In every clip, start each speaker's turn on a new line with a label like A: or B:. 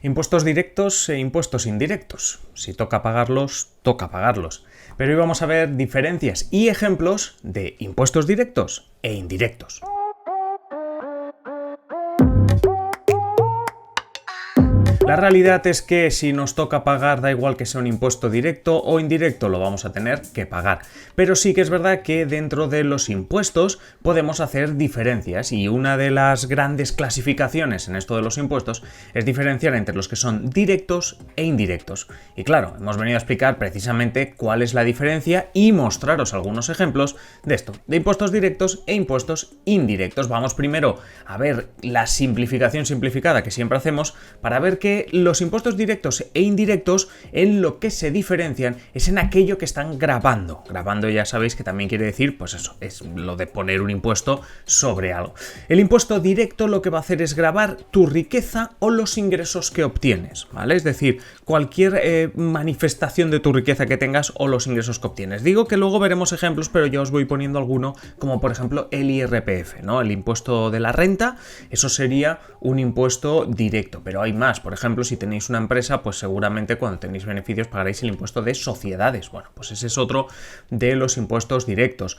A: Impuestos directos e impuestos indirectos. Si toca pagarlos, toca pagarlos. Pero hoy vamos a ver diferencias y ejemplos de impuestos directos e indirectos. La realidad es que si nos toca pagar, da igual que sea un impuesto directo o indirecto, lo vamos a tener que pagar. Pero sí que es verdad que dentro de los impuestos podemos hacer diferencias y una de las grandes clasificaciones en esto de los impuestos es diferenciar entre los que son directos e indirectos. Y claro, hemos venido a explicar precisamente cuál es la diferencia y mostraros algunos ejemplos de esto, de impuestos directos e impuestos indirectos. Vamos primero a ver la simplificación simplificada que siempre hacemos para ver que los impuestos directos e indirectos en lo que se diferencian es en aquello que están grabando. Grabando ya sabéis que también quiere decir, pues eso, es lo de poner un impuesto sobre algo. El impuesto directo lo que va a hacer es gravar tu riqueza o los ingresos que obtienes, ¿vale? Es decir, cualquier manifestación de tu riqueza que tengas o los ingresos que obtienes. Digo que luego veremos ejemplos, pero yo os voy poniendo alguno, como por ejemplo el IRPF, ¿no? El impuesto de la renta, eso sería un impuesto directo, pero hay más. Por ejemplo, si tenéis una empresa, pues seguramente cuando tenéis beneficios pagaréis el impuesto de sociedades. Bueno, pues ese es otro de los impuestos directos.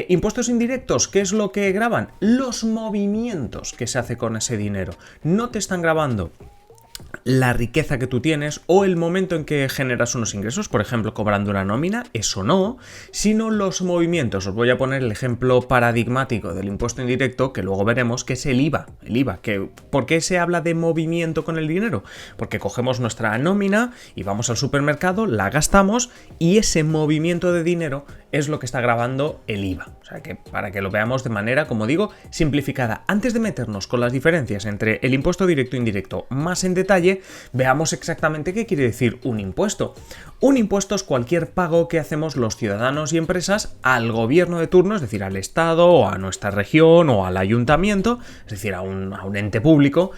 A: Impuestos indirectos, ¿qué es lo que graban? Los movimientos que se hace con ese dinero. No te están grabando la riqueza que tú tienes o el momento en que generas unos ingresos, por ejemplo, cobrando una nómina, eso no, sino los movimientos. Os voy a poner el ejemplo paradigmático del impuesto indirecto, que luego veremos, que es el IVA. El IVA, ¿por qué se habla de movimiento con el dinero? Porque cogemos nuestra nómina y vamos al supermercado, la gastamos y ese movimiento de dinero es lo que está grabando el IVA. O sea que para que lo veamos de manera, como digo, simplificada. Antes de meternos con las diferencias entre el impuesto directo e indirecto más en detalle, veamos exactamente qué quiere decir un impuesto. Un impuesto es cualquier pago que hacemos los ciudadanos y empresas al gobierno de turno, es decir, al Estado o a nuestra región o al ayuntamiento, es decir, a un ente público,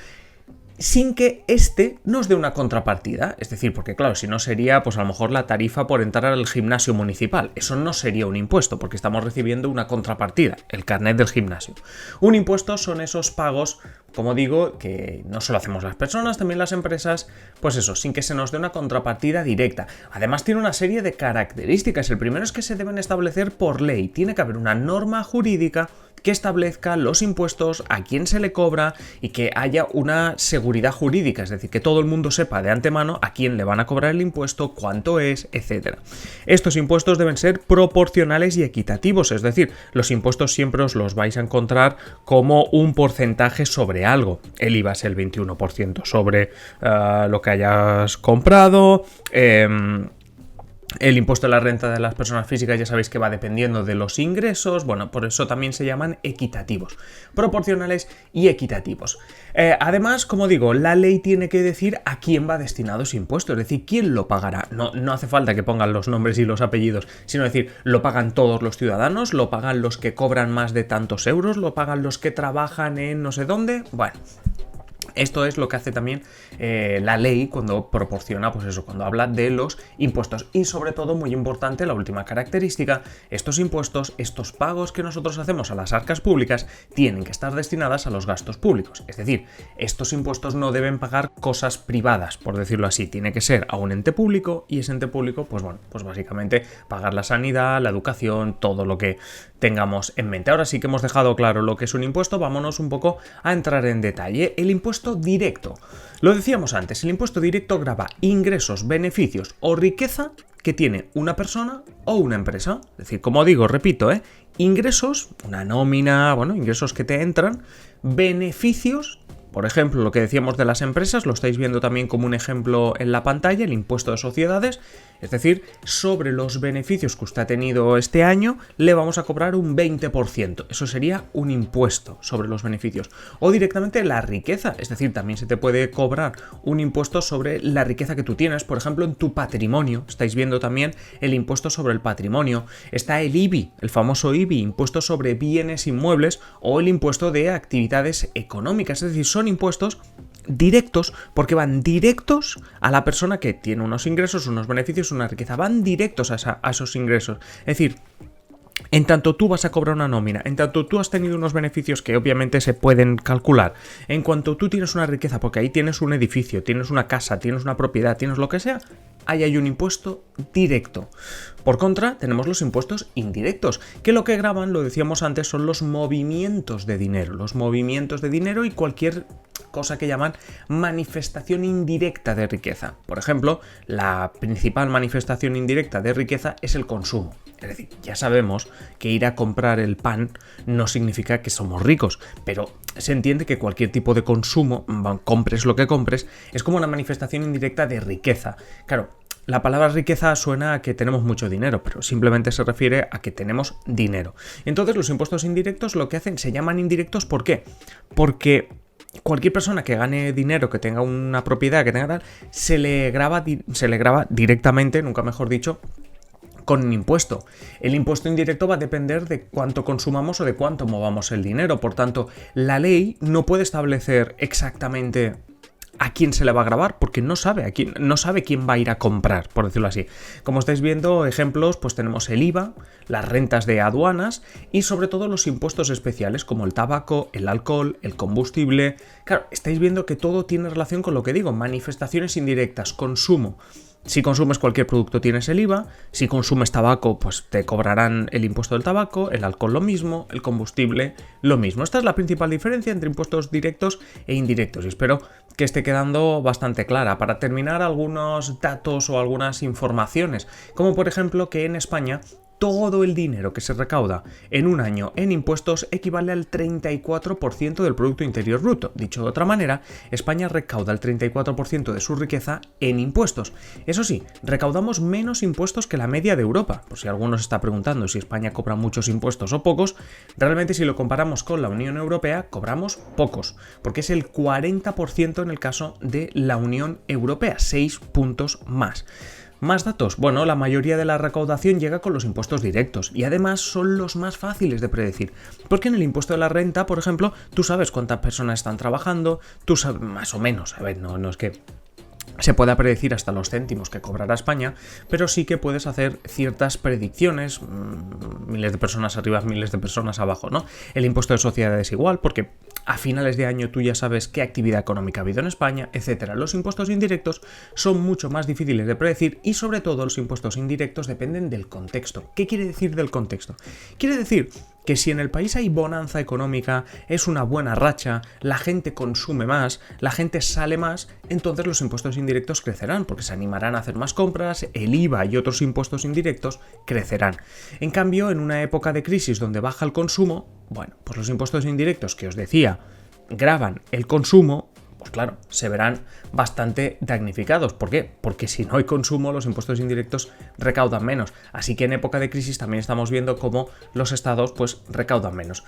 A: sin que éste nos dé una contrapartida. Es decir, porque claro, si no sería pues a lo mejor la tarifa por entrar al gimnasio municipal. Eso no sería un impuesto, porque estamos recibiendo una contrapartida, el carnet del gimnasio. Un impuesto son esos pagos, como digo, que no solo hacemos las personas, también las empresas, pues eso, sin que se nos dé una contrapartida directa. Además tiene una serie de características. El primero es que se deben establecer por ley. Tiene que haber una norma jurídica que establezca los impuestos, a quién se le cobra y que haya una seguridad jurídica, es decir, que todo el mundo sepa de antemano a quién le van a cobrar el impuesto, cuánto es, etc. Estos impuestos deben ser proporcionales y equitativos, es decir, los impuestos siempre os los vais a encontrar como un porcentaje sobre algo. El IVA es el 21% sobre lo que hayas comprado. El impuesto de la renta de las personas físicas ya sabéis que va dependiendo de los ingresos, bueno, por eso también se llaman equitativos, proporcionales y equitativos. Además, como digo, la ley tiene que decir a quién va destinado ese impuesto, es decir, quién lo pagará. No hace falta que pongan los nombres y los apellidos, sino decir, lo pagan todos los ciudadanos, lo pagan los que cobran más de tantos euros, lo pagan los que trabajan en no sé dónde, bueno. Esto es lo que hace también la ley cuando proporciona, pues eso, cuando habla de los impuestos. Y sobre todo, muy importante, la última característica, estos impuestos, estos pagos que nosotros hacemos a las arcas públicas, tienen que estar destinadas a los gastos públicos. Es decir, estos impuestos no deben pagar cosas privadas, por decirlo así. Tiene que ser a un ente público y ese ente público, pues bueno, pues básicamente pagar la sanidad, la educación, todo lo que tengamos en mente. Ahora sí que hemos dejado claro lo que es un impuesto, vámonos un poco a entrar en detalle. El impuesto directo. Lo decíamos antes, el impuesto directo grava ingresos, beneficios o riqueza que tiene una persona o una empresa. Es decir, como digo, repito, ingresos, una nómina, bueno, ingresos que te entran, beneficios. Por ejemplo, lo que decíamos de las empresas, lo estáis viendo también como un ejemplo en la pantalla, el impuesto de sociedades, es decir, sobre los beneficios que usted ha tenido este año, le vamos a cobrar un 20%. Eso sería un impuesto sobre los beneficios. O directamente la riqueza, es decir, también se te puede cobrar un impuesto sobre la riqueza que tú tienes, por ejemplo, en tu patrimonio. Estáis viendo también el impuesto sobre el patrimonio. Está el IBI, el famoso IBI, impuesto sobre bienes inmuebles, o el impuesto de actividades económicas, es decir, son impuestos directos porque van directos a la persona que tiene unos ingresos, unos beneficios, una riqueza, van directos a esos ingresos. Es decir, En tanto tú vas a cobrar una nómina, en tanto tú has tenido unos beneficios que obviamente se pueden calcular, en cuanto tú tienes una riqueza, porque ahí tienes un edificio, tienes una casa, tienes una propiedad, tienes lo que sea, ahí hay un impuesto directo. Por contra, tenemos los impuestos indirectos, que lo que graban, lo decíamos antes, son los movimientos de dinero y cualquier cosa que llaman manifestación indirecta de riqueza. Por ejemplo, la principal manifestación indirecta de riqueza es el consumo. Es decir, ya sabemos que ir a comprar el pan no significa que somos ricos, pero se entiende que cualquier tipo de consumo, compres lo que compres, es como una manifestación indirecta de riqueza. Claro, la palabra riqueza suena a que tenemos mucho dinero, pero simplemente se refiere a que tenemos dinero. Entonces los impuestos indirectos lo que hacen, se llaman indirectos, ¿por qué? Porque cualquier persona que gane dinero, que tenga una propiedad, que tenga tal, se le graba directamente, nunca mejor dicho, con un impuesto. El impuesto indirecto va a depender de cuánto consumamos o de cuánto movamos el dinero. Por tanto, la ley no puede establecer exactamente a quién se le va a gravar, porque no sabe quién va a ir a comprar, por decirlo así. Como estáis viendo, ejemplos, pues tenemos el IVA, las rentas de aduanas y sobre todo los impuestos especiales como el tabaco, el alcohol, el combustible. Claro, estáis viendo que todo tiene relación con lo que digo, manifestaciones indirectas, consumo. Si consumes cualquier producto tienes el IVA, si consumes tabaco pues te cobrarán el impuesto del tabaco, el alcohol lo mismo, el combustible lo mismo. Esta es la principal diferencia entre impuestos directos e indirectos y espero que esté quedando bastante clara. Para terminar, algunos datos o algunas informaciones, como por ejemplo que en España todo el dinero que se recauda en un año en impuestos equivale al 34% del Producto Interior Bruto. Dicho de otra manera, España recauda el 34% de su riqueza en impuestos. Eso sí, recaudamos menos impuestos que la media de Europa. Por si alguno se está preguntando si España cobra muchos impuestos o pocos, realmente si lo comparamos con la Unión Europea, cobramos pocos, porque es el 40% en el caso de la Unión Europea, 6 puntos más. Más datos. Bueno, la mayoría de la recaudación llega con los impuestos directos y además son los más fáciles de predecir. Porque en el impuesto de la renta, por ejemplo, tú sabes cuántas personas están trabajando, tú sabes más o menos, a ver, no es que se pueda predecir hasta los céntimos que cobrará España, pero sí que puedes hacer ciertas predicciones, miles de personas arriba, miles de personas abajo, ¿no? El impuesto de sociedades igual, porque a finales de año tú ya sabes qué actividad económica ha habido en España, etcétera. Los impuestos indirectos son mucho más difíciles de predecir y sobre todo los impuestos indirectos dependen del contexto. ¿Qué quiere decir del contexto? Quiere decir que si en el país hay bonanza económica, es una buena racha, la gente consume más, la gente sale más, entonces los impuestos indirectos crecerán porque se animarán a hacer más compras, el IVA y otros impuestos indirectos crecerán. En cambio, en una época de crisis donde baja el consumo, bueno, pues los impuestos indirectos que os decía gravan el consumo, pues claro, se verán bastante damnificados. ¿Por qué? Porque si no hay consumo, los impuestos indirectos recaudan menos. Así que en época de crisis también estamos viendo cómo los estados pues recaudan menos.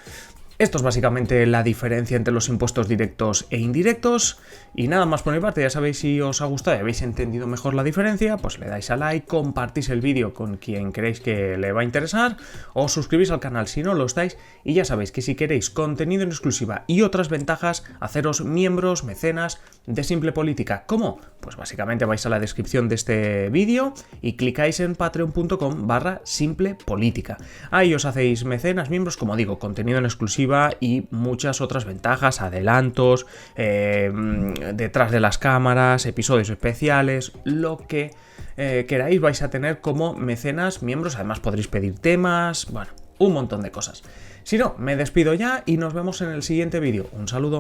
A: Esto es básicamente la diferencia entre los impuestos directos e indirectos. Y nada más por mi parte, ya sabéis, si os ha gustado y habéis entendido mejor la diferencia, pues le dais a like, compartís el vídeo con quien creéis que le va a interesar, os suscribís al canal si no lo estáis, y ya sabéis que si queréis contenido en exclusiva y otras ventajas, haceros miembros, mecenas de Simple Política. ¿Cómo? Pues básicamente vais a la descripción de este vídeo y clicáis en patreon.com/simplepolítica. Ahí os hacéis mecenas, miembros, como digo, contenido en exclusiva y muchas otras ventajas, adelantos, detrás de las cámaras, episodios especiales, lo que queráis vais a tener como mecenas, miembros. Además podréis pedir temas, bueno, un montón de cosas. Si no, me despido ya y nos vemos en el siguiente vídeo. Un saludo.